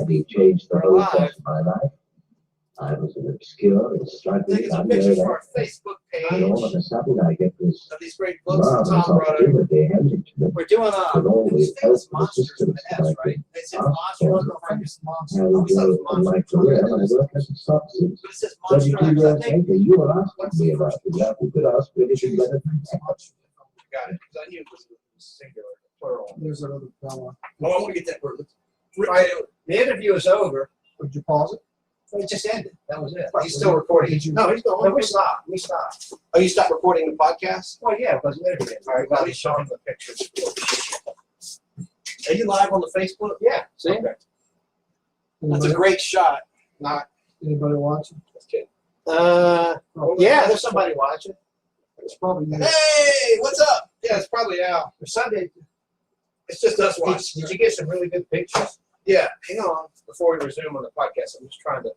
he changed the whole course of my life. I was an obscure and struggling pictures for our Facebook page. And all of a sudden I get this of these great books that marvelous Tom brought over. opportunity handed to me. We're doing With all the help of the monsters with systems an that S, I right? could They said ask for. monsters. And in my career, my work hasn't stopped since. But it says 32 monsters. years later, you were asking me about it. Now you could ask me anything better than that. Got it. Because I knew it was singular, plural. There's another fella. Oh, I want to get that word. Right. The interview is over. Would you pause it? It just ended. That was it. He's still recording. No, he's going. No, we stopped. We stopped. Oh, you stopped recording the podcast? Well, yeah, because of interview. All right, well, he's showing the pictures. Are you live on the Facebook? Yeah. See? Okay. That's a great shot. Not Anybody watching? Just kidding. Yeah, there's somebody watching. It's probably you. Hey, what's up? Yeah, it's probably Al. For Sunday, it's just us watching. Did you get some really good pictures? Yeah, hang on. Before we resume on the podcast, I'm just trying to.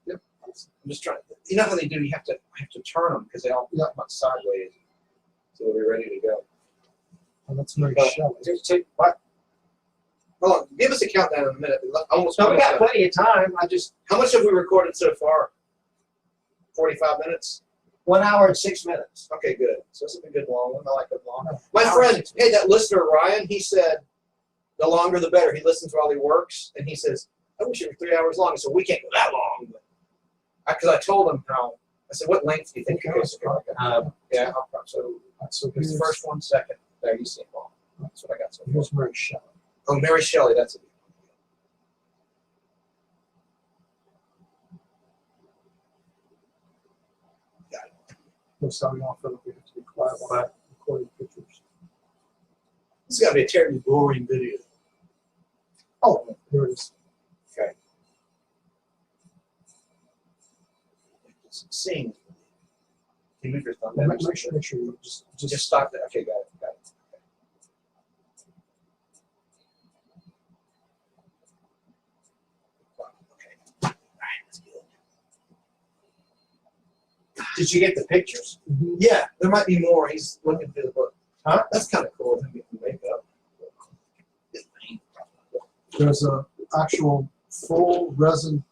Yep. I'm just trying. You know how they do? You have to turn them because they all come out sideways, so they'll be ready to go. Oh, that's very shallow. What? Hold on. Give us a countdown in a minute. Almost. So we got plenty of time. How much have we recorded so far? 45 minutes. 1 hour and 6 minutes. Okay, good. So this will be a good long one. I like good long. My friend, hey, that listener Ryan, he said, the longer the better. He listens while he works, and he says, I wish it were 3 hours long. So we can't go that long. Because I told him how. I said, what length do you think it is? Yeah, so it's the first one, second. There, you see it all. That's what I got so far. Here's Mary Shelley. Oh, Mary Shelley, that's it. Got it. We're starting off with we have to be quiet while I'm recording pictures. This has got to be a terribly boring video. Oh, here it is. Okay. Seeing. Can you move your thumb down? Make sure you Just stop there. Okay, got it. Got it. Okay. All right, that's good. Did you get the pictures? Mm-hmm. Yeah, there might be more. He's looking through the book. Huh? That's kind of cool. Him getting makeup. There's a actual full resin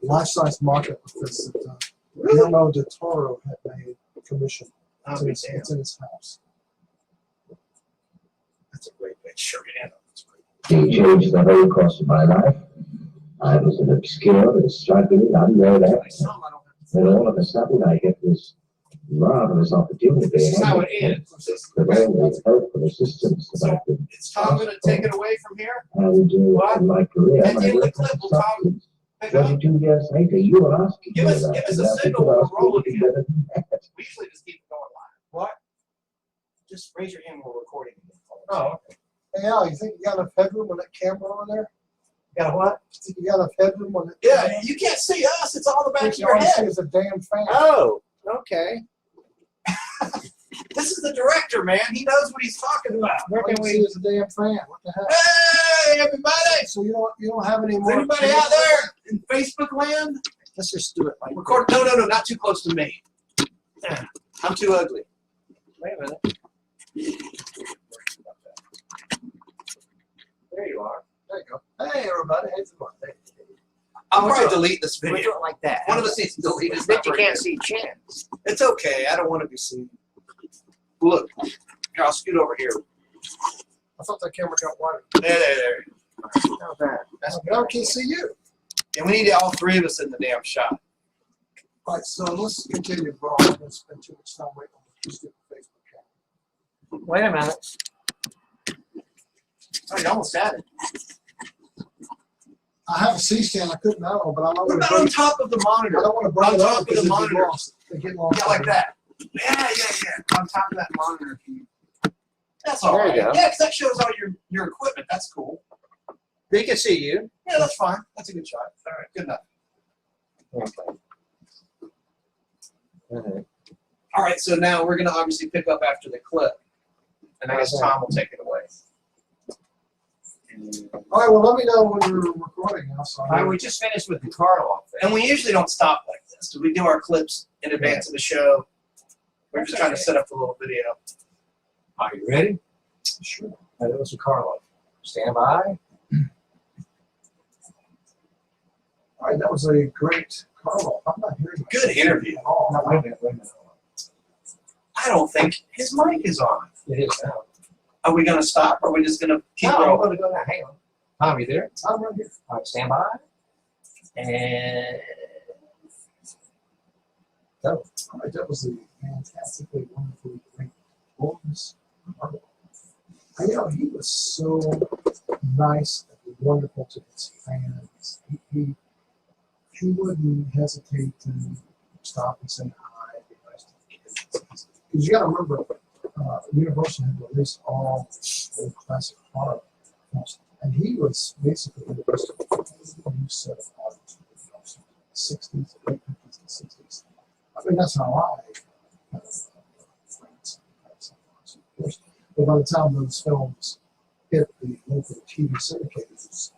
life-size market of this that Guillermo del Toro had made commission. It's in his house. That's a great picture. Yeah, that's great. He changed the whole course of my life. I was an obscure and struggling unread act. And all of a sudden I get this marvelous opportunity. This is how it ends. With all the help and assistance that I could Is Tom going to take it away from here? and in my career. At the My end of the work clip, hasn't will stopped Tom since. pick up? 22 years later, you were asking Give me us about a it. Now you signal could when ask we're me rolling anything again. better than that. We usually just keep it going live. What? Just raise your hand while we're recording. Oh, okay. Hey, Al, you think you got enough headroom on that camera over there? Got what? You think you got enough headroom on that Yeah, camera? you can't see us. It's all the back of All your you see head. is a damn fan. Oh, okay. This is the director, man. He knows what he's talking about. All you see is a damn fan. What the heck? Hey, everybody! So you don't have any Is more. anybody out there in Facebook land? Let's just do it like Record. No, not too close to me. I'm too ugly. Wait a minute. There you are. There you go. Hey, everybody. Hey, everybody. I'll probably delete this We video. do it like that. One of us needs to delete this. But you can't see Chin. It's okay. I don't want to be seen. Look, here, I'll scoot over here. I thought that camera got wider. There. How's that? That's Now I can't see you. And we need all three of us in the damn shot. All right, so let's continue, bro. I'm going to spend too much time waiting on the stupid Facebook camera. Wait a minute. Oh, you almost had it. I have a C-stand. I couldn't know, but I'm not What going about to on bring top of the I monitor? don't want to bring On it top up of because the it'd monitor. get lost. They get lost. Yeah, like that. Yeah. On top of that monitor. That's all There you right. go. Yeah, because that shows all your equipment. That's cool. They can see you. Yeah, that's fine. That's a good shot. All right, good enough. Okay. All right, so now we're going to obviously pick up after the clip. And I guess Tom will take it away. All right, well, let me know when you're recording now. So All right, we just finished with the Karloff thing. And we usually don't stop like this. Do we do our clips in advance of the show? We're just trying to set up a little video. Are you ready? Sure. That was the Karloff. Stand by. All right, that was a great Carl. I'm not hearing that Good interview. at all. No, wait a minute, wait a minute. I don't think his mic is on. It is now. Are we going to stop or are we just going to keep No, I'm rolling? going to go now. Hang on. Tom, you there? I'm right here. All right, stand by. And go. All right, that was a fantastically, wonderfully great performance. You know, he was so nice and wonderful to his fans. He wouldn't hesitate to stop and say hi, be nice to the kids. Because you got to remember, Universal had released all old classic horror films, and he was basically the first new set of horror films, 60s, late 50s, and 60s. I mean, that's how I friends. But by the time those films hit the local TV syndicators,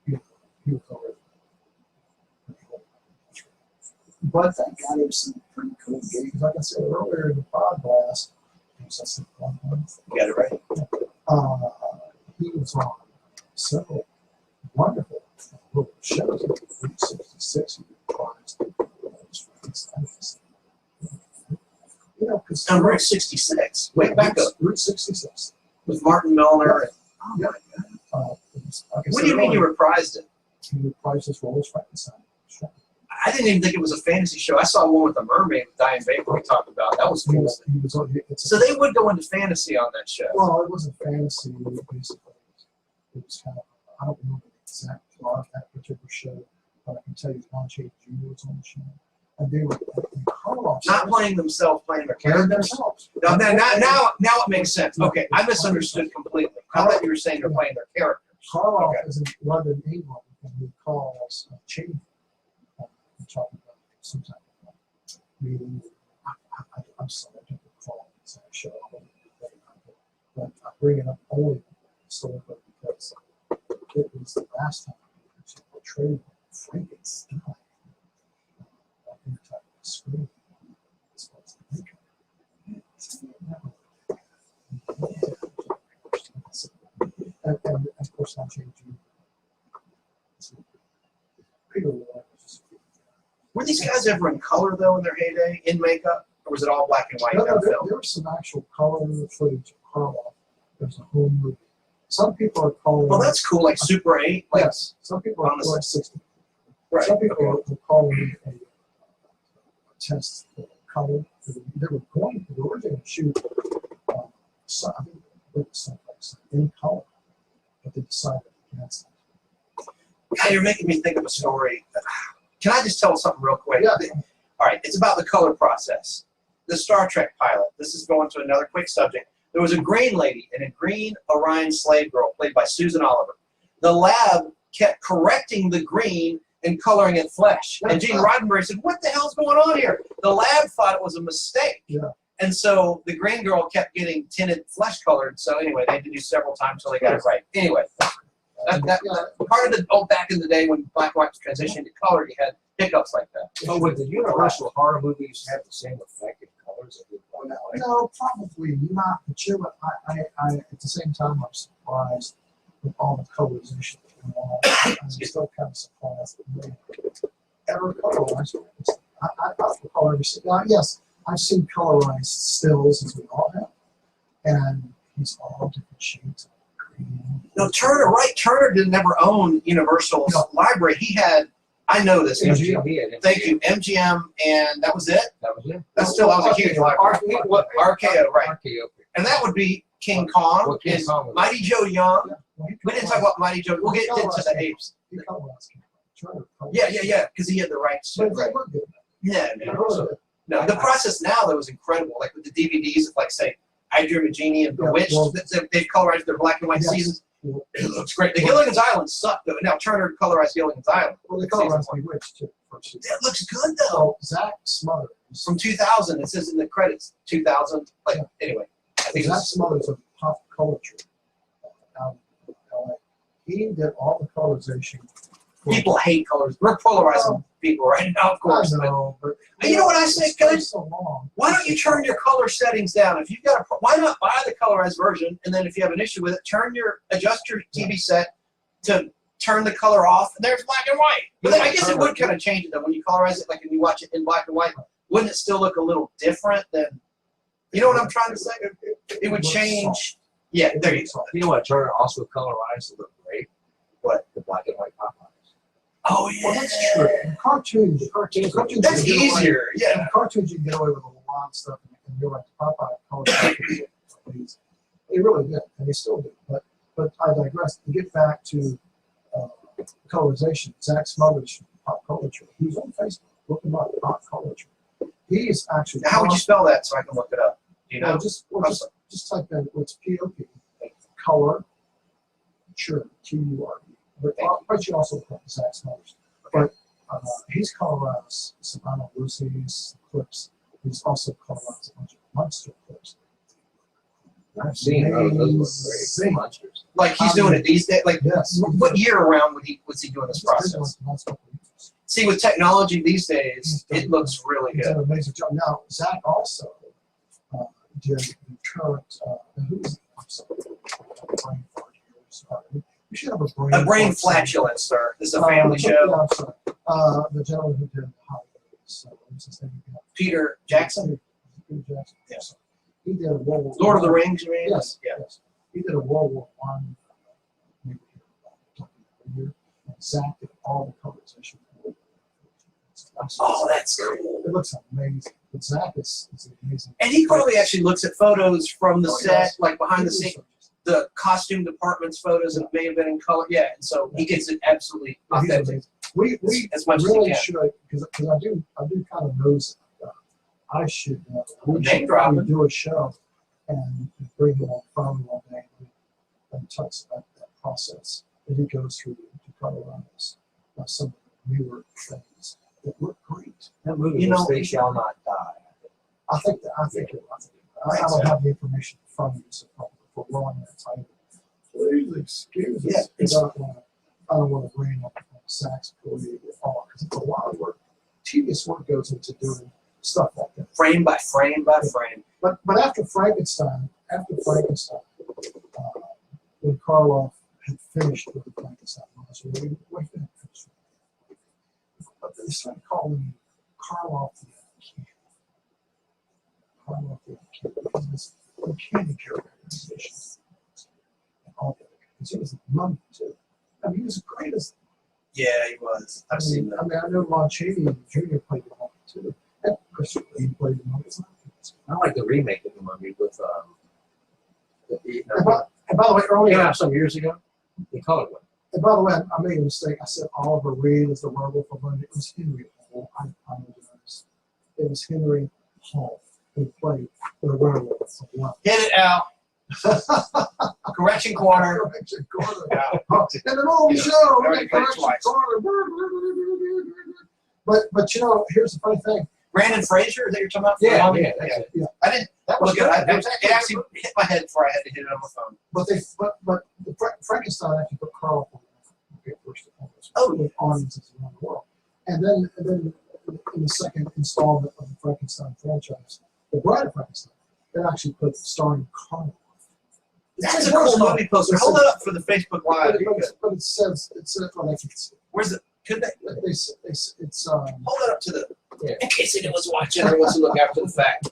he was already. But that got him some pretty cool gigs. Like I said earlier in the PodBlast, You got it right. He was on several wonderful little shows. Like Route 66, he reprised his friends. You know, because On Route 66. Wait, back up. Route 66. With Martin Milner. And, Yeah. what do you mean you reprised it? He reprised his role as Frankenstein. Sure. I didn't even think it was a fantasy show. I saw one with a mermaid with Diane Baker we talked about. That was He cool. was, it's So they would go into fantasy on that show. well, it wasn't fantasy, basically. It was kind of, I don't remember the exact plot of that particular show, but I can tell you Lon Chaney Jr. was on the show. And they were, and Karloff. Not playing themselves, playing their playing characters. themselves. Now it makes sense. Okay, I misunderstood completely. I thought you were saying they're playing their characters. Karloff Okay. is in London, England, and he calls Chaney. We're talking about some type of meeting. I'm sorry, I don't recall the exact show. But I bring it up only historically because it was the last time we actually portrayed Frankenstein on any type of screen. As far as the makeup. And of course, I'm changing. Peter Lorre was just Were these guys ever in color though in their heyday, in makeup, or was it all black and white? no, on there film? was some actual color footage of Karloff. There's a home movie. Some people are calling. Well, that's cool. Like Super 8. Like, yes. Some people are on the calling 60. right. Some people Okay. are calling it a test for color. They were going to originally shoot something in color, but they decided against it. God, you're making me think of a story. Can I just tell something real quick? Yeah. All right, it's about the color process. The Star Trek pilot. This is going to another quick subject. There was a green lady and a green Orion slave girl played by Susan Oliver. The lab kept correcting the green and coloring it flesh. And Gene Roddenberry said, "What the hell's going on here?" The lab thought it was a mistake. Yeah. And so the green girl kept getting tinted flesh colored. So anyway, they had to do several times until they got it right. Anyway, that part of the back in the day when black and white was transitioning to color, you had hiccups like that. But would the Universal horror movies have the same effect in colors that we now? No, probably not. But you know, I at the same time, I'm surprised with all the colorization. I'm still kind of surprised that they ever colorized it. I recall every now, yes, I've seen colorized stills as we all have, and he's all different shades of green. No, Turner, right? Turner did never own Universal's library. He had, I know this. MGM. Thank you, MGM, and that was it. That was it. That was a huge library. RKO, right? RKO. And that would be King Kong, Well, King and Kong was- Mighty Joe Young. Well, he We didn't talk about Mighty Joe. We'll get into the apes. He colorized Turner. Yeah, because he had the rights to But it. they Right. were good. Yeah, They man. were good. No, the process now though is incredible. Like with the DVDs of like say I Dream of Jeannie and Yeah, Bewitched, well- they've colorized their black and white Yes. seasons. It looks great. The Gilligan's Island sucked though. Now Turner colorized Gilligan's Island. Well, they Season colorized one. Bewitched too. First season. That looks good though. So Zach Smothers. From 2000, it says in the credits 2000. Like anyway, I think Zach it's Smothers of pop culture out in LA. He did all the colorization. for- people hate colors. We're polarizing people right now, of course. I But know, but you know what I say? it's Can I- been so long. why don't you turn your color settings down? If you've got why not buy the colorized version? And then if you have an issue with it, adjust your TV set to turn the color off, and there's black and white. But then I guess it would kind of change it though when you colorize it, like when you watch it in black and white. Wouldn't it still look a little different than? You know what I'm trying to say? It would change. Yeah, there you go. You know what Turner also colorized to look great? What? The black and white Popeyes. Oh yeah. Well, that's true. In cartoons, That's you get away- easier. Yeah. In cartoons, you can get away with a lot of stuff, and you're right. Popeye colors, they really did, and they still do. But I digress. To get back to colorization, Zach Smothers from Pop Culture. He's on Facebook. Look him up, Pop Culture. He's actually. How would you spell that so I can look it up? Do you know? Just type in what's POP, color, sure, QURE. But you also put Zach Smothers. But he's colorized some I don't know, Lucy's clips. He's also colorized a bunch of monster clips. I've seen those great monsters. Like he's doing it these days. Like Yes. what year around was he doing this process? See, with technology these days, it looks really He's done good. an amazing job. Now, Zach also did the current, who's, I'm sorry, brain fart here, sorry. We should have a brain fart flatulence, sir. This is a family show. Yeah, I'm sorry. The gentleman who did the Holidays, what's his name again? Peter Jackson? Peter Jackson. Yes. He did a World War Lord of the Rings, you mean? Yes, Yeah. yes. He did a World War I maybe here. And Zach did all the colorization. Oh, that's cool. It looks amazing. But Zach is amazing. And he probably actually looks at photos from the Oh, set, yes. like behind the scenes, the costume department's photos that may have been in color. Yeah, and so he gets it absolutely He's authentic. amazing. We As much as really he can. should, because I do kind of knows I should we Name should dropping. probably do a show and bring him on phone one day and talk about that process that he goes through to colorize some of the newer things that look great. That movie, You know, They Shall Not Die. I think I don't have the information from you, so for rolling that title. Please excuse us. Yeah, because I don't want to bring up Zach's career at all, because it's a lot of work. Tedious work goes into doing stuff like that. Frame by frame by frame. But after Frankenstein, when Karloff had finished with the Frankenstein monster, we finished. But they started calling him Karloff the Uncanny. Karloff the Uncanny. Because this uncanny characterization. And all that. Because he was a mummy too. I mean, he was the greatest. Yeah, he was. I've seen that. I mean, I know Lon Chaney Jr. played the mummy too. And Christopher Lee played the mummy. I like the remake of the movie with And by the way, earlier, came out some years ago. The colored one. and by the way, I made a mistake. I said Oliver Reed is the werewolf of London. It was Henry Hall. I apologize. It was Henry Hall who played the werewolf of London. Hit it out. Correction corner. Correction corner. Yeah. And an old Yeah. show. Already we got played correction twice. corner. But you know, here's the funny thing. Brandon Fraser, that you're talking about? Yeah, Mummy? yeah, that's it. I didn't. That was Look at good. it. It actually hit my head before I had to hit it on my phone. But the Frankenstein actually put Carl on first and foremost. Oh, With audiences around the world. And then in the second installment of the Frankenstein franchise, The Bride of Frankenstein, they actually put starring Carl. That's a cool movie poster. Hold it up for the Facebook Live. But it says, well, they can see. Where's it? Could they It's hold it up to the? Yeah. In case anyone was watching or wants to look after the fact.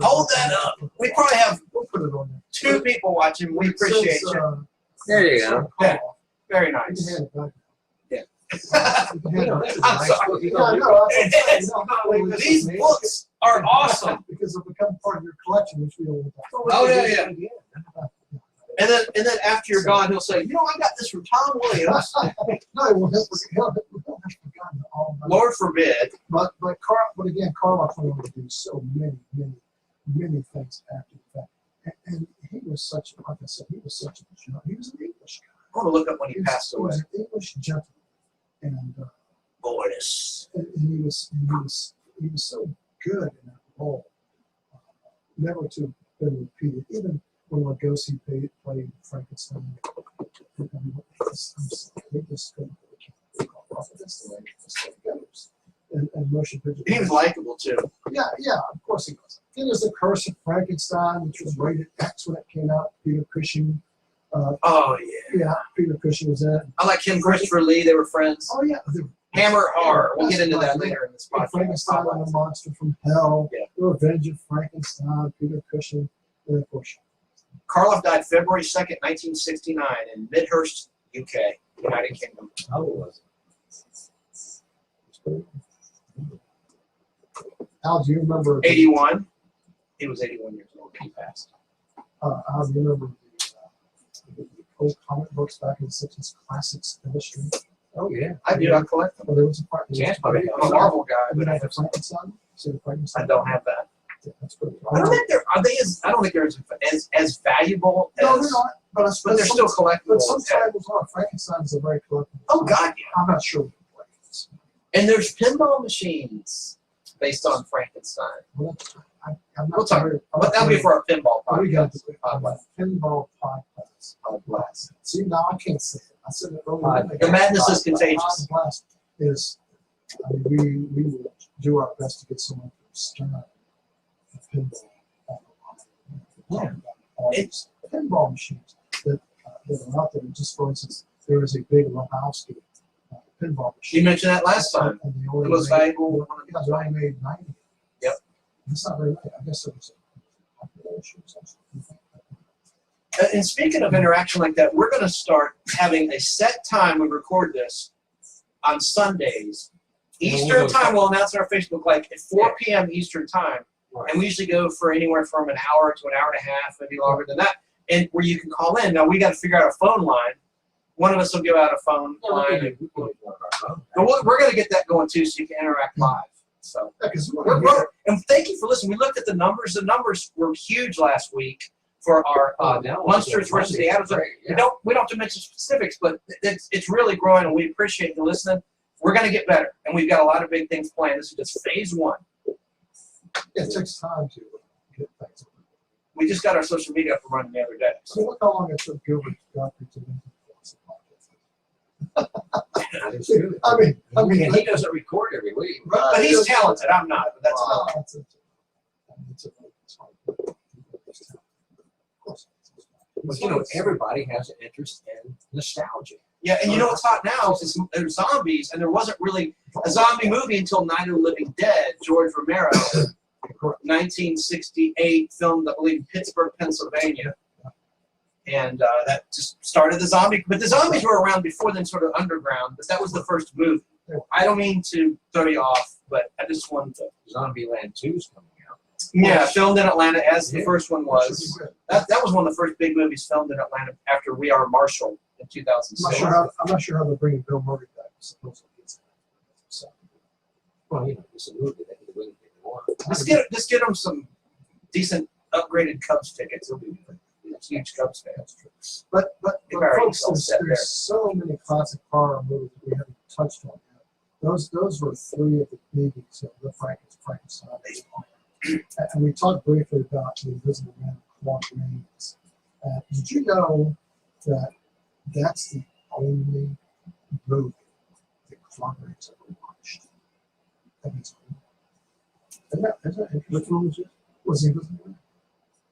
Hold that up. We probably have We'll put it on there. 2 people watching. We It says, appreciate you. There you go. Yeah. Very You can nice. hand it back. Yeah. You can hand it back. I'm sorry. Yeah, I know. That's what I'm saying. These books are awesome. Because they'll become part of your collection, which we don't want. Oh, yeah. And then after you're gone, he'll say, I got this from Tom Williams. No, we'll have forgotten all about it. Lord forbid. But again, Carl went on to do so many things after the fact. And he was such, like I said, he was such a gentleman. He was an English guy. I want to look up when he passed He away. was an English gentleman. And Boris. he was so good in that role. Never to have been repeated. Even when Lugosi played Frankenstein, they just couldn't off. That's the way it goes. And motion picture. He was likable too. Yeah, of course he was. Then there's The Curse of Frankenstein, which was rated X when it came out. Peter Cushing Oh yeah. Yeah, Peter Cushing was in it. I like him, Christopher Lee. They were friends. Oh yeah, Hammer horror. We'll get into that later in this yeah, podcast. Frankenstein and the Monster from Hell. Yeah. The Revenge of Frankenstein. Peter Cushing, and of course. Karloff died February 2nd, 1969 in Midhurst, UK, United Kingdom. How old was Al, do you remember? 81. He was 81 years old when he passed. Al, do you remember the old comic books back in the 60s, classics industry? Oh yeah. I do. I collect them. Well, there was a part. Chance probably I'm a Marvel guy, And but then I I have have some. Frankenstein. See the Frankenstein? I don't have that. Yeah, that's pretty. I don't think they're. Are they as? I don't think they're as valuable as. No, they're not. But they're still collectible. But some titles are. Frankenstein is a very collectible. Oh God, yeah. I'm not sure. What it is. And there's pinball machines based on Frankenstein. Well, I'm not We'll talk. very- I'm But not that'll be very- for our pinball What do we got? podcast. Podcast. Pinball podcast. Podcast. See, now I can't say it. I said it earlier. The madness is contagious. Podcast is, I mean, we will do our best to get someone from Stern pinball. Yeah. All these pinball machines that are out there. Just for instance, there is a big Lebowski pinball machine. You mentioned that last time. And they The only most made- valuable. Yeah, they only made 90. Yep. It's not very many. I guess there was a population or something. And speaking of interaction like that, we're going to start having a set time we record this on Sundays. Eastern time, we'll announce on our Facebook, like at 4 p.m. Eastern time. And we usually go for anywhere from an hour to an hour and a half, maybe longer than that, and where you can call in. Now, we got to figure out a phone line. One of us will give out a phone line. But we're going to get that going, too, so you can interact live. So, Yeah, because and thank you for listening. We looked at the numbers. The numbers were huge last week for our Munsters versus the Adams. We don't have to mention specifics, but it's really growing, and we appreciate you listening. We're going to get better, and we've got a lot of big things planned. This is just phase one. it takes time to get things. We just got our social media up and running the other day. So look how long it took Gilbert Godfrey to influence the podcast. I mean, And he doesn't record every week. right, But he's talented. I'm not. But that's wow, another. it's hard. Of course. But you know, everybody has an interest in nostalgia. Yeah, and you know what's hot now is there's zombies, and there wasn't really a zombie movie until Night of the Living Dead. George Romero, 1968, filmed, I believe, in Pittsburgh, Pennsylvania. And that just started the zombie. But the zombies were around before then, sort of underground. But that was the first movie. I don't mean to throw you off, but I just wanted to. Zombieland 2's coming out. Yeah, filmed in Atlanta, as the first one was. Should be good. That was one of the first big movies filmed in Atlanta after We Are Marshall in 2006. I'm not sure how they're bringing Bill Murray back. Supposedly, so Well, you know, it's a movie that can win if they want. Just get them some decent upgraded Cubs tickets. He'll be huge Cubs fans. but They've already folks, all set there. there's so many classic horror movies that we haven't touched on yet. Those were three of the biggies of the Frankenstein. And we talked briefly about the Invisible Man of Claude Rains. Did you know that that's the only movie that Claude Rains ever watched? Isn't that interesting? Which one was it? Was the Invisible Man?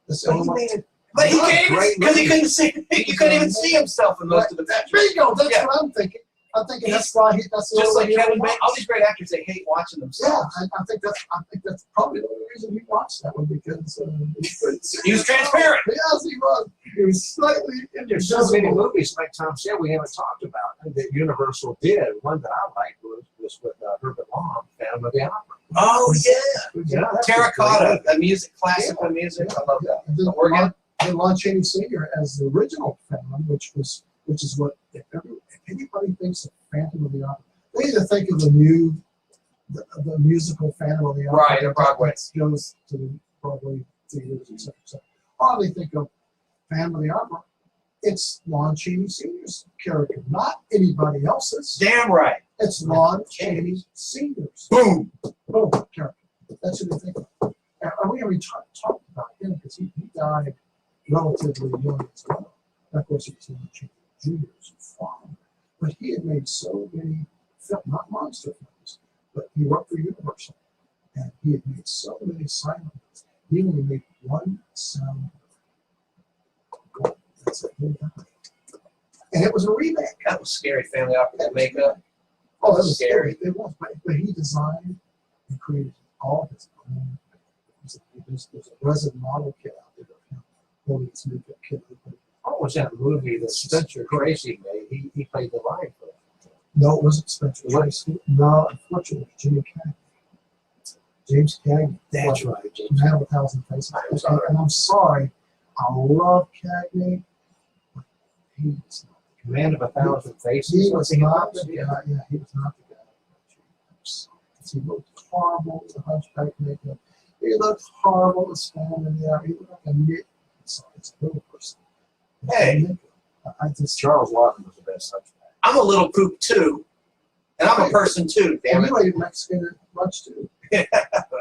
That's the only one. But he can't, because he couldn't see. He couldn't even see himself in most of the pictures. There you go. That's Yeah. what I'm thinking. I'm thinking that's why that's the Just only like way he Kevin ever Bacon, all watched. these great actors, they hate watching Yeah, themselves. I think that's probably the only reason he watched that one because He was transparent. Yes, he was. He was slightly There's so many invisible. movies, like Tom said, we haven't talked about that Universal did. One that I liked was with Herbert Long, Phantom of the Opera. Oh yeah, Yeah, that's terracotta, the music, classical music. I love that. And then Organ. Lon Chaney Sr. as the original Phantom, which is what if anybody thinks of Phantom of the Opera, they either think of the musical Phantom of the Opera, Right, the Broadway. that goes to the Broadway theaters, etc. Or they think of Phantom of the Opera. It's Lon Chaney Sr.'s character, not anybody else's. Damn right. It's Lon Chaney Sr.'s. Boom. Boom, character. That's who they think of. And we already talked about him because he died relatively young as well. And of course, he was Lon Chaney Jr.'s father. But he had made so many films, not monster films, but he worked for Universal. And he had made so many silent films. He only made one sound. That's it. He died. And it was a remake. That was scary. Family opera, that makeup. Oh, it was Scary. scary. It was, but he designed and created all his own. There's a resin model kit out there of him holding his makeup kit. What was that movie that Spencer Tracy made? He played the lion for it. No, it wasn't Spencer Tracy. No, unfortunately, it was Jimmy Cagney. James Cagney. That's Well, right, James. Man of 1,000 Faces. I'm sorry. And I'm sorry. I love Cagney, but he's not. Man of 1,000 Faces. He I was think it not was. the guy. Yeah, he was not the guy. He looked horrible with the hunchback makeup. He looked horrible standing there. He looked like a nit. Sorry, it's a little person. Hey. I just. Charles Lawton was the best hunchback. I'm a little poop too, and I'm a person too. Damn And it. you ate Mexican at lunch too.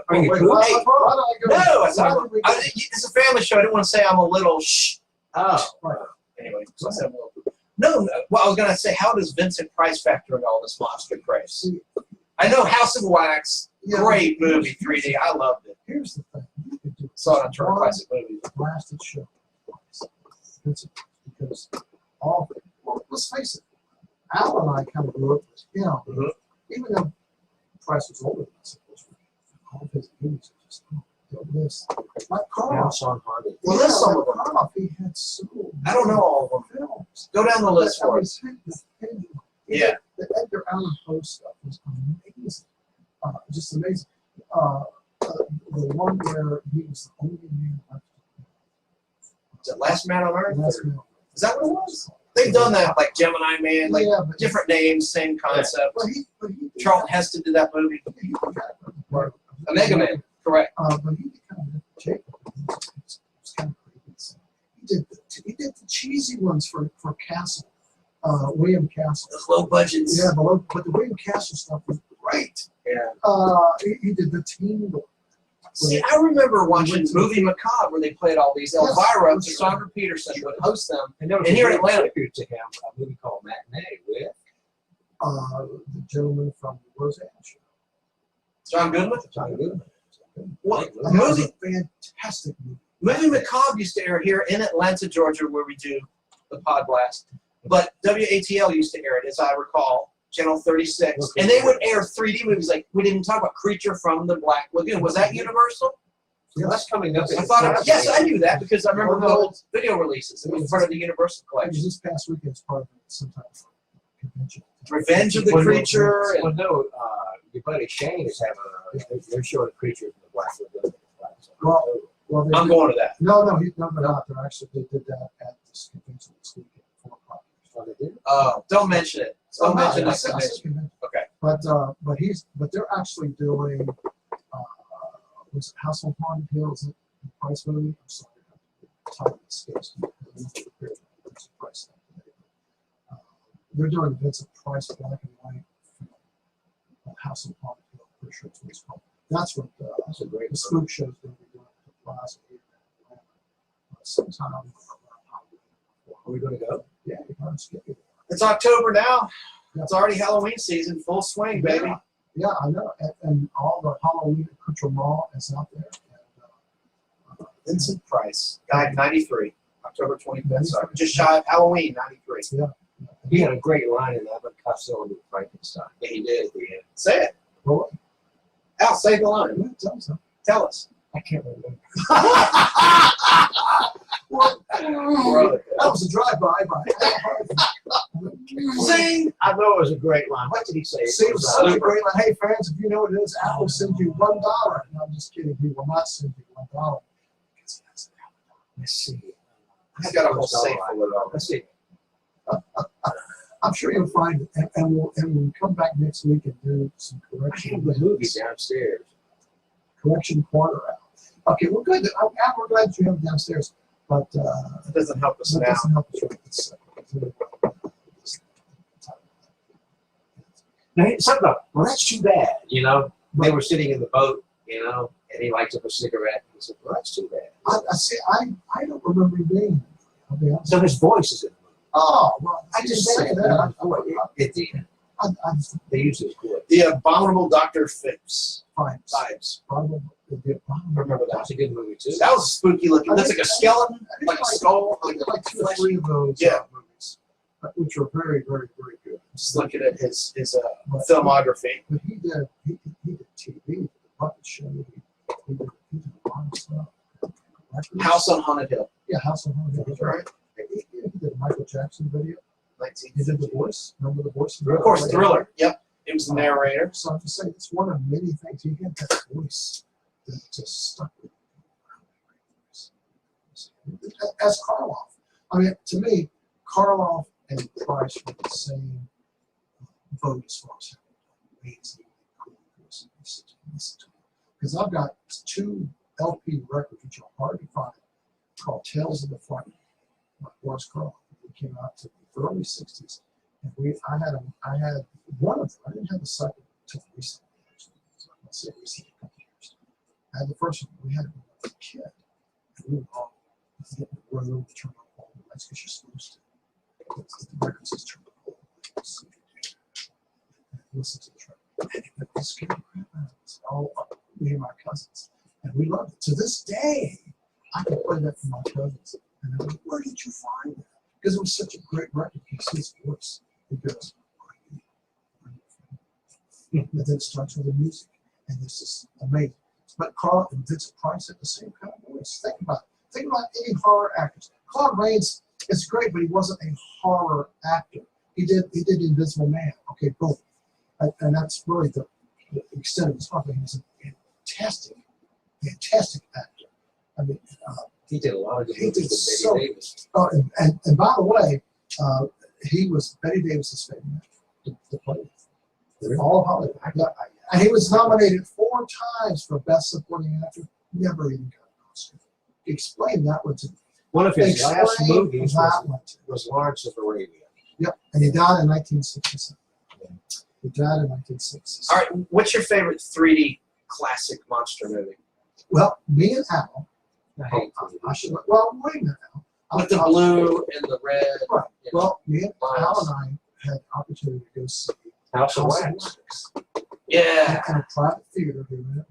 Are you Wait, cool? why Hey, don't I go? No, Why it's a family show. I didn't want to say I'm a little shh. Oh, Right. Anyway, so I said I'm a little poop. No, well, I was gonna say, how does Vincent Price factor into all this monster craze? See, I know House of Wax, yeah, great movie, 3D. I loved it. Here's the thing. You could do Saw it on Turner one Classic Movies. blasted show twice. Because all, well, let's face it, Al and I kind of grew up with him. Mhm. Even though Price was older than us, of course, all of his movies are just, don't miss. Like Karloff. House on Haunted. Well, there's some of them. Karloff, he had so I don't know all of them. many films. Go down the list for us. Yeah. The Edgar Allan Poe stuff was amazing. Just amazing. The one where he was the only man left. Is it Last Man on Earth? Last or- Man. Is that what it was? They've done that, like Gemini Man, like Yeah, but different names, same concept. But he did Charlton that. Heston did that movie. He did that. Omega Man, correct. But he did kind of Jacob. It was kind of creepy. So he did the cheesy ones for Castle, William Castle. Those low budgets. Yeah, but the William Castle stuff was great. Yeah. He did the Tingle. See, I remember watching Movie Macabre where they played all these. Yes, Elvira, that's Cassandra Peterson would host them. And there was And a here in great Atlanta- tribute to him, a movie called Matinee with The gentleman from the Roseanne Show. John Goodman. John Goodman. What? And that was Movie, a fantastic movie. Movie Macabre used to air here in Atlanta, Georgia, where we do the Pod Blast. But WATL used to air it, as I recall, Channel 36. Okay. And they would air 3D movies. Like, we didn't talk about Creature from the Black Lagoon. Was that Universal? Well, that's coming up. I thought, yes, I knew that because I remember the old video releases. It was part of the Universal It was collection. this past weekend as part of some type of convention. Revenge of the Well, Creature. Well, And, no, your buddy Shane is having they're showing Creature from the Black Lagoon. Well, I'm going to that. No, they're not. They're actually, they did that at this convention this weekend at 4 o'clock. Oh, they did? Don't mention it. Don't mention I that said convention. convention. Okay. But they're actually doing, was it House on Haunted Hill? Is it the Price movie? I'm sorry. Title escapes me. Vincent Price. They're doing Vincent Price black and white film. House on Haunted Hill. Pretty sure it's what it's called. That's what That's a great the spook show is going to be doing at the Plaza here in Atlanta. Sometime. Are we going to go? Yeah, you're going to skip it. It's October now. Yeah. It's already Halloween season, full swing, baby. Yeah, I know. And all the Halloween accoutrement is out there. And, Vincent Price died 93, October 25th. Sorry, just shy of Halloween 93. He had a great line in Abbott Costello with Frankenstein. Yeah, he did at the end. Say it. well, Al, say the line. yeah, tell us. Tell us. I can't remember. That was a drive-by. Sing. I know it was a great line. What did he say? See, it was such a great line. Hey, fans, if you know what it is, Apple will send you $1. No, I'm just kidding. He will not send you $1. Because he has Let's see. He's got a whole safe full of them. Let's see. I'm sure you'll find it. And we'll come back next week and do some I correction. have the movie downstairs. Correction corner out. Okay, well, good. We're glad you have it downstairs. But It doesn't help us that now. doesn't help us right this second. Now, something about, well, that's too bad, you know. They were sitting in the boat, you know, and he lights up a cigarette. He said, well, that's too bad. I see. I don't remember you being. I'll be honest. So his voice is in the movie. Oh well, I just say that. At the end. I just They use his voice. The Abominable Dr. Phipps. vibes. Probably the Remember that? That's a good movie, too. That was spooky looking. That's like a skeleton, like a skull. I did like 2 or 3 of those Yeah. movies. which are very, very, very good. Just looking at his filmography. But he did TV, the Puppet Show. He did a lot of stuff. Records. House on Haunted Hill. Yeah, House on Haunted Hill. That's right. He did a Michael Jackson video. 19. He did the voice. Remember the voice? Of course, Thriller. Yep. He was the narrator. So I have to say, it's one of many things. He had that voice that just stuck with me. As Karloff. I mean, to me, Karloff and Price were the same boat as far as how amazing cool person to listen to. Because I've got 2 LP records which are hard to find called Tales of the Fright by Boris Karloff. It came out in the early 60s. And I had one of them. I didn't have the second until recently. So I'm going to say recently, a couple of years. I had the first one. We had it when I was a kid. And we would all get in the room, turn on all the lights because you're supposed to. The record says turn on all the lights. And listen to the track. And it was scared crap out of us. All me and my cousins. And we loved it. To this day, I can play that for my cousins. And they're like, where did you find that? Because it was such a great record. You see his voice. He goes, and then it starts with the music. And this is amazing. But Carl and Vincent Price had the same kind of voice. Think about it. Think about any horror actors. Claude Rains is great, but he wasn't a horror actor. He did Invisible Man. Okay, boom. And that's really the extent of his horror. He was a fantastic actor. I mean, He did a lot of good he did movies with Betty Davis. Oh, and by the way, he was Betty Davis's favorite actor to play with. Really? All of Hollywood. And he was nominated 4 times for Best Supporting Actor. Never even got an Oscar. Explain that one to me. One of his last Explain movies that one to me. was Lawrence of Arabia. Yep. And he died in 1967. He died in 1967. All right. What's your favorite 3D classic monster movie? Well, me and Al. I hate I should. Well, wait a minute now. With the blue and the red. Right. you know. Well, me and Al Lines. and I had the opportunity to go see House of House of Wax. Wax Yeah. in a private theater here in Atlanta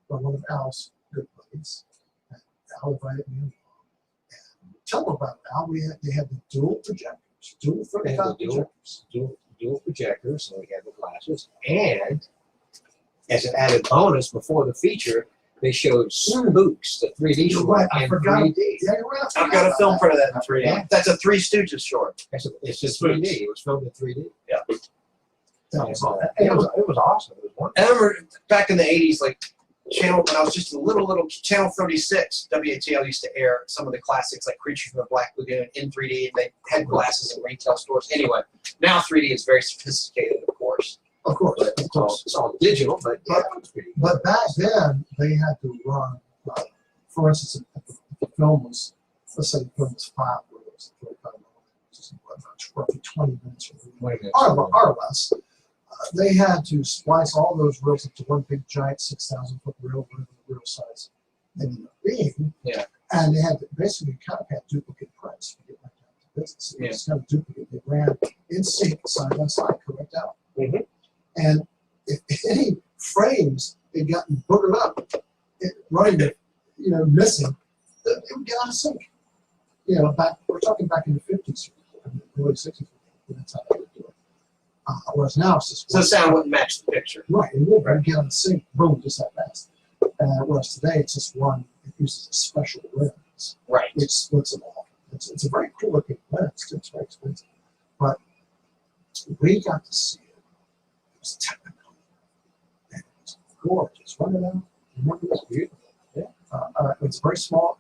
by one of Al's good buddies. And Al invited me along. And tell them about it, Al. They had the dual projectors, dual They had 35 the projectors. dual projectors, so we had the glasses. And as an added bonus, before the feature, they showed Spooks, the 3D You're short, right, I in forgot. 3D. Yeah, you're right. I I've got a forgot film about for that in 3D. Yeah. That's a Three Stooges short. It's just Spooks. 3D. It was filmed in 3D. that. That was all. It was awesome. It was wonderful. I remember back in the 80s, like when I was just a little Channel 36, WTZA used to air some of the classics like Creature from the Black Lagoon in 3D, and they had glasses in retail stores. Anyway, now 3D is very sophisticated, of course. Of course, But of course. it's all digital, but yeah, it was pretty good. But back then, they had to run, for instance, if the film was, let's say the film was 5 reels, 45 minutes, roughly 20 minutes or less. They had to splice all those reels into one big giant 6,000-foot reel, whatever the reel size ended up being. Yeah. And they had to basically kind of have duplicate prints to get back down to business. It was kind of duplicate. They ran in sync, side by side, correct out. Mhm. And if any frames had gotten boogered up, running, missing, it would get out of sync. We're talking back in the 50s, the early 60s. That's how they would do it. Whereas now it's just So the sound wouldn't match the picture. right. It would get out of sync, boom, just that fast. Whereas today it's just one. It uses a special lens, Right. which splits them off. It's a very cool looking lens too. It's very expensive, but we got to see it. It was technical. And it was gorgeous. Running out. Remember this? Beautiful. Yeah. It's a very small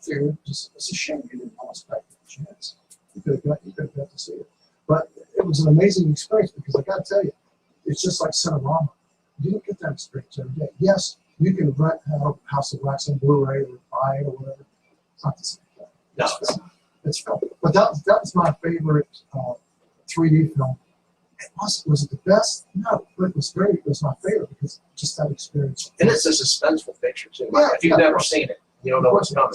theater. It's a shame you didn't almost back the chance. You could have got to see it. But it was an amazing experience because I got to tell you, it's just like Cinerama. You don't get that experience every day. Yes, you can rent House of Wax on Blu-ray or buy it or whatever. It's not the same thing. No, It's film. But that was my favorite 3D film. Was it the best? No, but it was my favorite because just that experience. and it's a suspenseful picture too. Yeah, If you've never seen it, you don't know what's coming.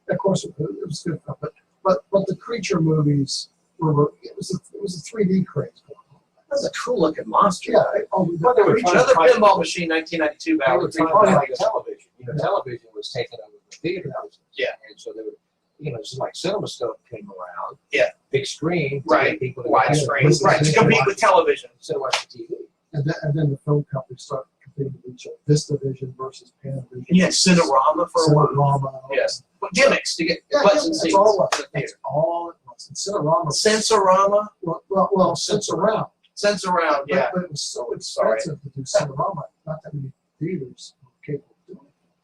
Of course, it was good film. But the creature movies it was a 3D craze going on. That's a cool looking monster. Yeah. They were trying Another to find- pinball machine, 1992 They battle. were trying to like television. Television was taking over the theater business. Yeah. And so they were you know, just like CinemaScope came around. Yeah. Big screen. to Right. get people to Wide watch screens. it. Right. To compete with television. Instead of watching TV. And then the film companies started competing with each other. VistaVision versus Panavision. You had Cinerama for a while. Cinerama. Yes. But gimmicks to get Yeah, butts and that's seats. all it in was. the That's theater. all it was. And Cinerama. Sensorama. Well, Sensorama. Sensoround, yeah. But it was so expensive to do Cinerama. Not that many theaters were capable of doing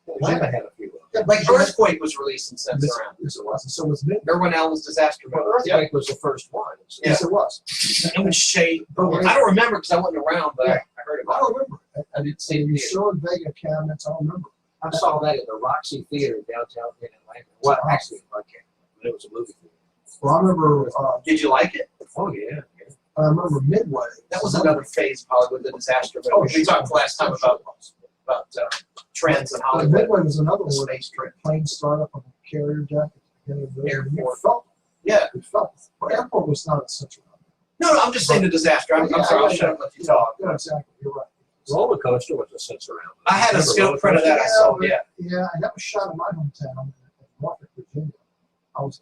it. Atlanta had a few of them. Yeah, Like Earthquake was released in Sensoround. Yes, it was. And so was Midnight. Irwin Allen's disaster Well, movie. Yeah. Earthquake was the first one. So Yes, it was. It was shaped. Oh, I don't remember because I wasn't around, but Yeah. I heard I about it. remember it. I didn't see it. you showed Vega cabinets. I remember. I saw that at the Roxy Theater downtown in Atlanta. Well, actually, okay, but it was a movie theater. Well, I remember. Did you like it? Oh yeah. I remember Midway. That was another phase of Hollywood, the disaster movie. Oh, We sure. talked last time about trends in Hollywood. Midway was another The one. space trip. Plane startup on a carrier deck at the beginning of the movie. Airport. You felt Yeah. it. Well, airport was not essential. No, I'm just saying the disaster. I'm sorry, I'll shut up and let you talk. Yeah, exactly. You're right. Roller coaster was a Sensoround. I had a Remember scope roller print of that I saw, Yeah, yeah. Yeah, and that was shot in my hometown in Norfolk, Virginia. I was.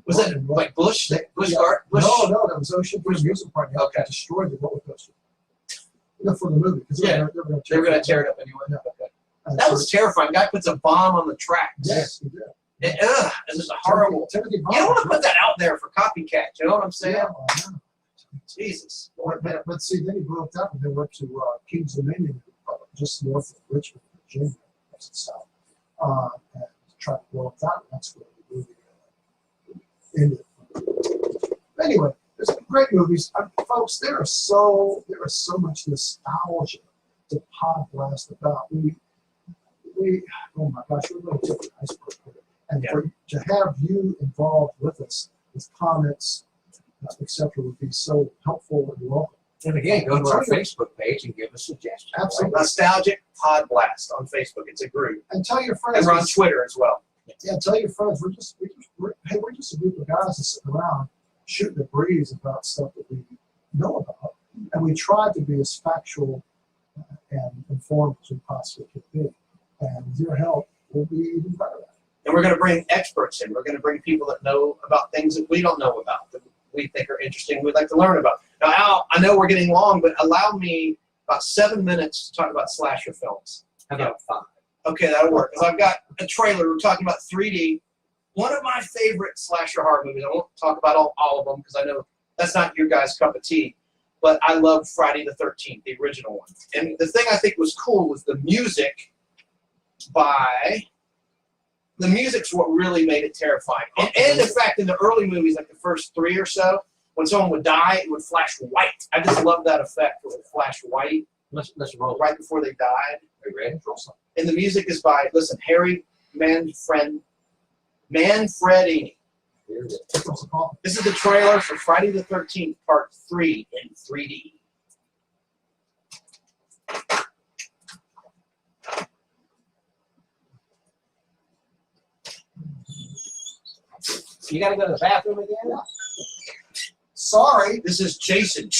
Was that like Bush? Bush Yeah. Art? Bush? No, that was Ocean Bridge Music Park. They Okay. destroyed the roller coaster. You know, for the movie. Because Yeah. they were going They were going to tear it up anyway. Yeah. Okay. And That so- was terrifying. Guy puts a bomb on the tracks. Yes, he did. It was a horrible. Timothy You don't want to put that out there for copycat. You know what I'm saying? Yeah, I know. Jesus. But see, then he blew it up and then went to King's Dominion, just north of Richmond, Virginia, that's the south, and tried to blow it up. That's where the movie ended. Anyway, there's some great movies, folks. There is so much nostalgia to PodBlast about. We oh my gosh, we're really tipping the iceberg here. And to have you involved with us with comments, etc., would be so helpful and welcome. And again, go to our Facebook page and give us suggestions. Absolutely. Nostalgic PodBlast on Facebook. It's a group. And tell your friends. And we're on Twitter as well. Yeah, tell your friends. We're just a group of guys that sit around shooting the breeze about stuff that we know about, and we try to be as factual and informed as we possibly can be. And with your help, we'll be even better at it. And we're going to bring experts in. We're going to bring people that know about things that we don't know about, that we think are interesting, we'd like to learn about. Now, Al, I know we're getting long, but allow me about 7 minutes to talk about slasher films. How about 5? Okay, that'll work. Because I've got a trailer. We're talking about 3D. One of my favorite slasher horror movies. I won't talk about all of them because I know that's not your guys' cup of tea. But I love Friday the 13th, the original one. And the thing I think was cool was the music the music's what really made it terrifying. And in fact, in the early movies, like the first 3 or so, when someone would die, it would flash white. I just love that effect. It would flash white Let's roll. right before they died. Are you ready? And the music is by, listen, Harry Manfredini. Here it is. This is the trailer for Friday the 13th, Part 3 in 3D. You got to go to the bathroom again? Sorry. This is Jason.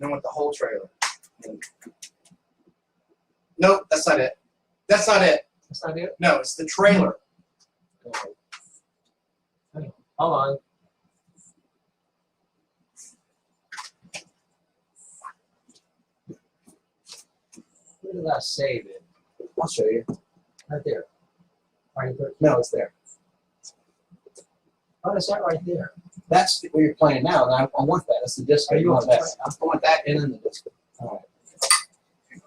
I want the whole trailer. Nope, that's not it. That's not it. That's not it? No, it's the trailer. Hold on. Where did I save it? I'll show you. Right there. Right there. No, it's there. Oh, it's that right there. That's what you're playing now, and I want that. That's the disco. You want that? I want that and then the disco. All right.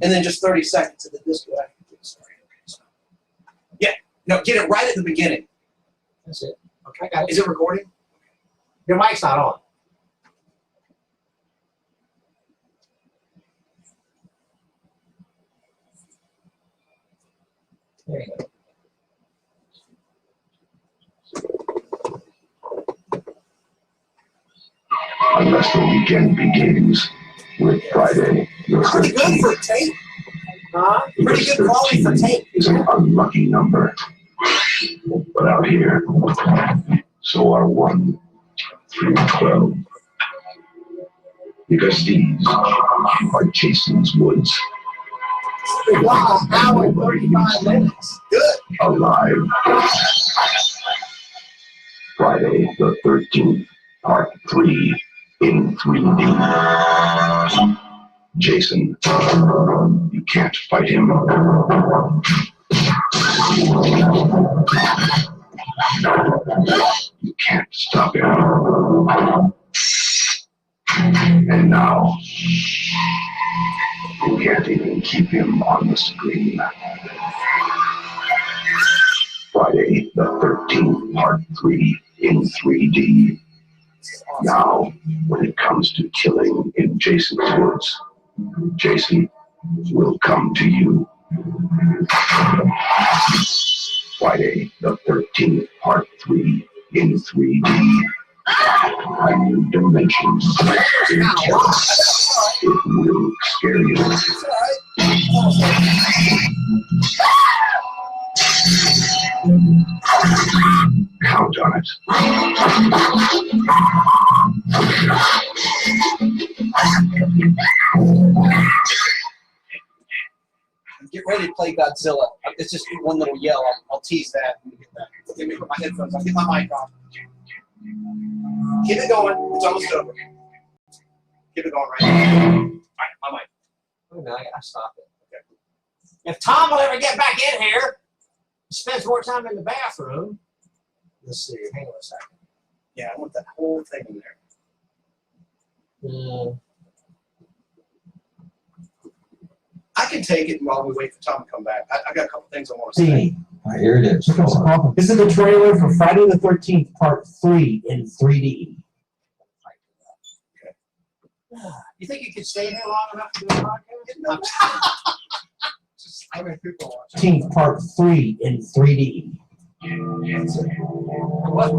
And then just 30 seconds of the disco. Yeah, no, get it right at the beginning. That's it. Okay, got it. Is it recording? Your mic's not on. There you go. Unless the weekend begins with Friday Pretty good for tape. Huh? Pretty good quality for tape. Is an unlucky number. But out here, so are 1 through 12. Because these are Jason's woods. Wow, hour and 35 minutes. Good. Alive. Friday the 13th, Part 3 in 3D. Jason, you can't fight him. You can't stop him. And now, you can't even keep him on the screen. Friday the 13th, Part 3 in 3D. Now, when it comes to killing in Jason's woods, Jason will come to you. Friday the 13th, Part 3 in 3D. A new dimension. It will scare you. Count on it. Get ready to play Godzilla. It's just one little yell. I'll tease that when we get back. Let me put my headphones on. Get my mic on. Keep it going. It's almost over. Keep it going right now. All right, my mic. Oh, no, I gotta stop it. Okay. If Tom will ever get back in here, he spends more time in the bathroom. Let's see. Hang on a second. Yeah, I want that whole thing in there. I can take it while we wait for Tom to come back. I got a couple things I want to say. Here it is. This is the trailer for Friday the 13th, Part 3 in 3D. You think you could stay here long enough to do a podcast? Just how many people watching? 13th, Part 3 in 3D. What? All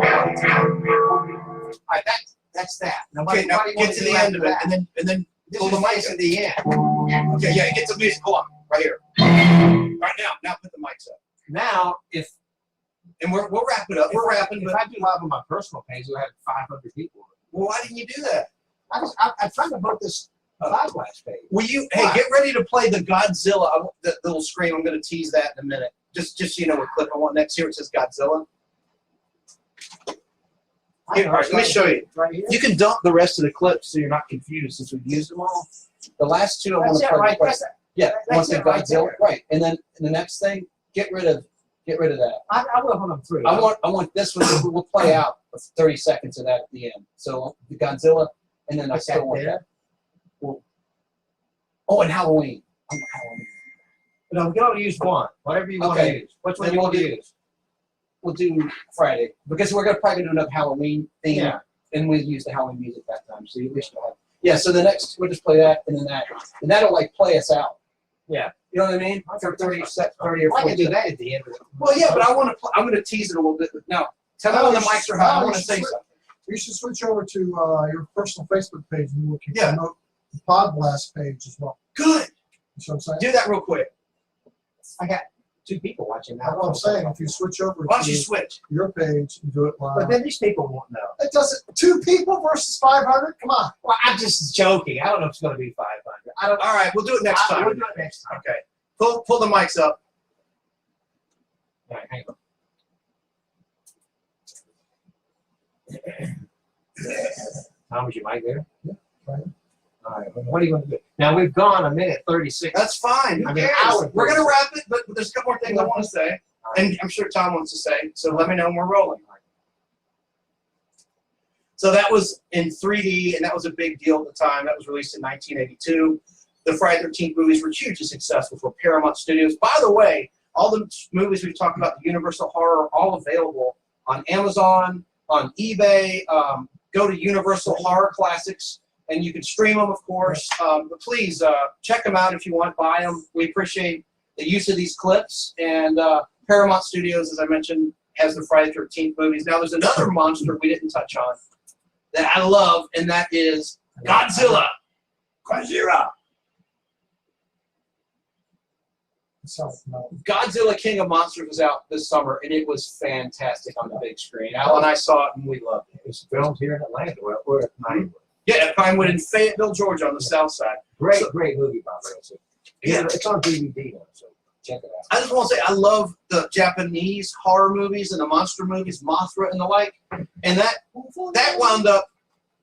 right, that's that. Now, Okay, now what do you get want to do the end of it, after that? and then This pull the is mic just in. at the end. Okay, yeah, get some music. Hold on, right here. Right now put the mics up. Now, if And we'll wrap it up. We're wrapping, if but I do live on my personal page, we'll have 500 people. well, why didn't you do that? I'm trying to book this PodBlast page. Will you? Hey, Why? get ready to play the Godzilla. The little screen. I'm going to tease that in a minute. Just so you know what clip I want next. Here it says Godzilla. Here, all right, let me show you. Right here. You can dump the rest of the clips so you're not confused since we've used them all. The last two I want That's to it, play. right? That's it. Yeah, That's once the it right Godzilla. there. Right, and then the next thing, get rid of that. I will hold them through. I want this one. We'll play out 30 seconds of that at the end. So the Godzilla, and then I Put still that want there. that. Well, oh, and Halloween. I want Halloween. No, we can only use one. Whatever you want to Okay. use. Which one Then you we'll want to do- use? We'll do Friday because we're gonna probably do another Halloween theme, Yeah. and we'll use the Halloween music that time. So we still have. Yeah. So the next we'll just play that, and then that, and that'll like play us out. Yeah. You know what I mean? For 30 or I 40. can do that at the end of it. Well, yeah, but I want to. I'm going to tease it a little bit. Now, tell me when the mics are hot. I want to say something. You should switch over to your personal Facebook page and we can Yeah. promote the PodBlast page as well. Good. You see what I'm saying? Do that real quick. I got 2 people watching That's now. what I'm saying. If you switch over Why don't you to switch? your page and do it live. But then these people won't know. It doesn't. 2 people versus 500. Come on. Well, I'm just joking. I don't know if it's going to be 500. I don't. All right, we'll do it next time. We'll do it next time. Okay. Pull the mics up. All right, hang on. Tom, is your mic there? Yeah, right. All right. What are you going to do? Now, we've gone a minute 36. That's fine. Who I mean, cares? hour We're going to 36. wrap it, but there's a couple more things I want to say, All right. and I'm sure Tom wants to say. So let me know when we're rolling. So that was in 3D, and that was a big deal at the time. That was released in 1982. The Friday the 13th movies were hugely successful for Paramount Studios. By the way, all the movies we've talked about, the Universal Horror, are all available on Amazon, on eBay. Go to Universal Horror Classics, and you can stream them, of course. But please check them out if you want. Buy them. We appreciate the use of these clips. And Paramount Studios, as I mentioned, has the Friday the 13th movies. Now, there's another monster we didn't touch on that I love, and that is Godzilla. Godzilla. So, no. Godzilla King of Monsters was out this summer, and it was fantastic on the big screen. Al and I saw it, and we loved it. It's filmed here in Atlanta. We're at Pinewood. Yeah, at Pinewood in Fayetteville, Georgia, on the south side. Great, So- great movie, by the way. So, Yeah. it's on DVD now, so check it out. I just want to say I love the Japanese horror movies and the monster movies, Mothra and the like, and that wound up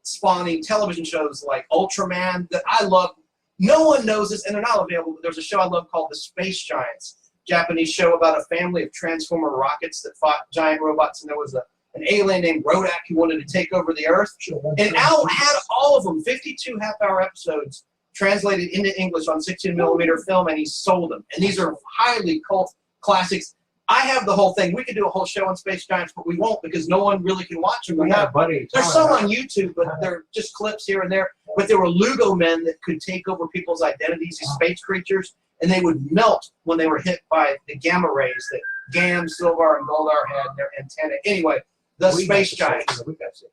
spawning television shows like Ultraman that I love. No one knows this, and they're not available, but there's a show I love called The Space Giants, Japanese show about a family of Transformer rockets that fought giant robots, and there was an alien named Rodak who wanted to take over the Earth. And Al had all of them, 52 half-hour episodes, translated into English on 16mm film, and he sold them. And these are highly cult classics. I have the whole thing. We could do a whole show on Space Giants, but we won't because no one really can watch them. We have Buddy. There's some on YouTube, but they're just clips here and there. But there were Lugo men that could take over people's identities as space creatures, and they would melt when they were hit by the gamma rays that Gam, Silvar, and Goldar had in their antennae. Anyway, the Space Giants. We got to say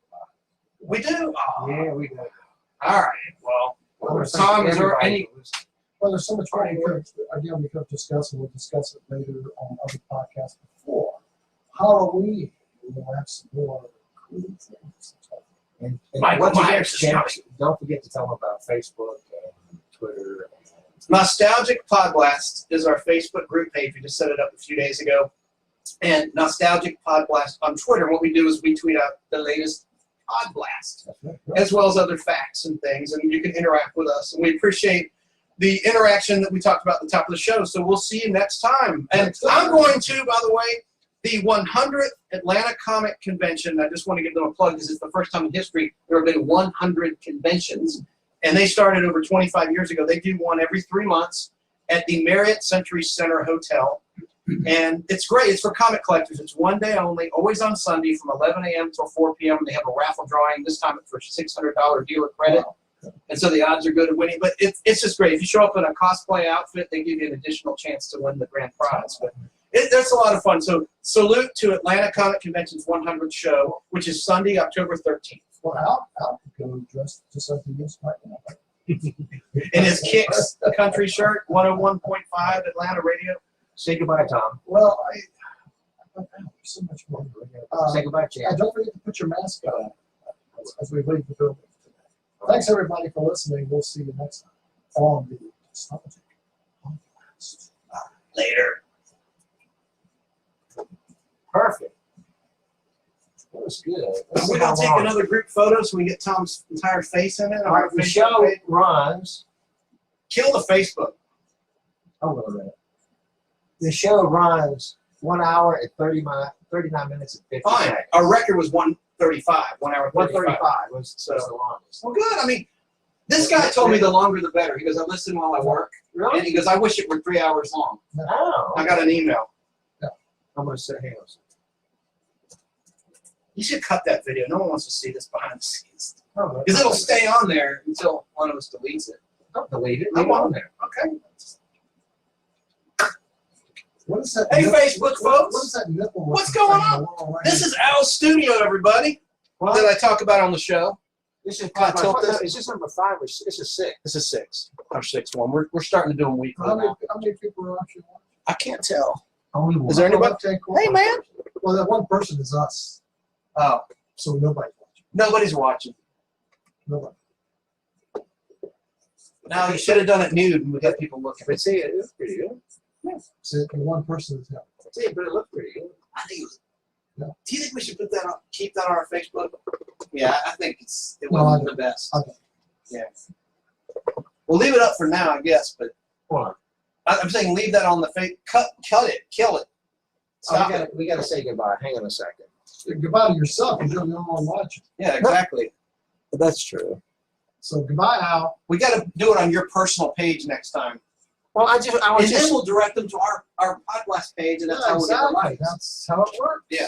We do? Oh, yeah, we got. all right. Well, Tom, is there any... Well, there's so much more we could discuss, and we'll discuss it later on other podcasts before. Halloween, we'll have some more cool things. And Michael once again, Myers is coming. don't forget to tell them about Facebook and Twitter. Nostalgic PodBlast is our Facebook group page. We just set it up a few days ago. And Nostalgic PodBlast on Twitter. What we do is we tweet out the latest PodBlast, as well as other facts and things, and you can interact with us. And we appreciate the interaction that we talked about at the top of the show. So we'll see you next time. And I'm going to, by the way, the 100th Atlanta Comic Convention. I just want to give them a plug because it's the first time in history there have been 100 conventions. And they started over 25 years ago. They do one every 3 months at the Marriott Century Center Hotel. And it's great. It's for comic collectors. It's one day only, always on Sunday from 11 a.m. till 4 p.m. They have a raffle drawing. This time it's for $600 dealer credit. And so the odds are good of winning. But it's just great. If you show up in a cosplay outfit, they give you an additional chance to win the grand prize. But there's a lot of fun. So salute to Atlanta Comic Convention's 100th show, which is Sunday, October 13th. Well, Al could go dressed to something else right now. In his Kicks country shirt, 101.5 Atlanta radio. Say goodbye, Tom. Well, there's so much more. Say goodbye, Chad. And don't forget to put your mask on as we leave the building today. Thanks, everybody, for listening. We'll see you next time on the Nostalgic PodBlast. Later. Perfect. That was good. We're going to take another group photo so we get Tom's entire face in it. All right, the show runs. Kill the Facebook. Hold on a minute. The show runs 1 hour and 39 minutes and 50 Fine. seconds. Our record was 1:35. 1 hour 1:35 35. was the longest. Well, good. I mean, this guy told me the longer the better. He goes, I listen while I work. And Really? he goes, I wish it were 3 hours long. Oh. I got an email. I'm going to sit here. You should cut that video. No one wants to see this behind the scenes. Oh, Because it'll stay on there until one of us deletes it. Don't delete it. Leave it on there. Okay. What is that? Hey, nipple- Facebook folks. What is that nipple? What's going on? This is Al's studio, everybody, that I talk about on the show. This is Can I tilt this? Is this number 5 or this is 6? This is 6. Our 6th one. We're starting to do them weekly How many now. people are actually watching? I can't tell. Only one. Is there anybody? Okay, cool. Hey, man. Well, that one person is us, Oh, so nobody's watching. nobody's watching. Nobody. No, you should have done it nude and we got people looking. But see, it looks pretty good. See, the one person is out. See, but it looks pretty good. I think it was, Yeah. do you think we should put that on, keep that on our Facebook? Yeah, I think it No, wasn't I the best. I don't. Yeah. We'll leave it up for now, I guess, but What? I'm saying leave that on the face. Cut it, kill it. Stop it. We got to say goodbye. Hang on a second. Goodbye to yourself because you're the only one watching. Yeah, exactly. That's true. So goodbye, Al. We got to do it on your personal page next time. Well, I And then we'll direct them to our PodBlast page, and that's how we'll get the exactly. likes. That's how it works. Yeah.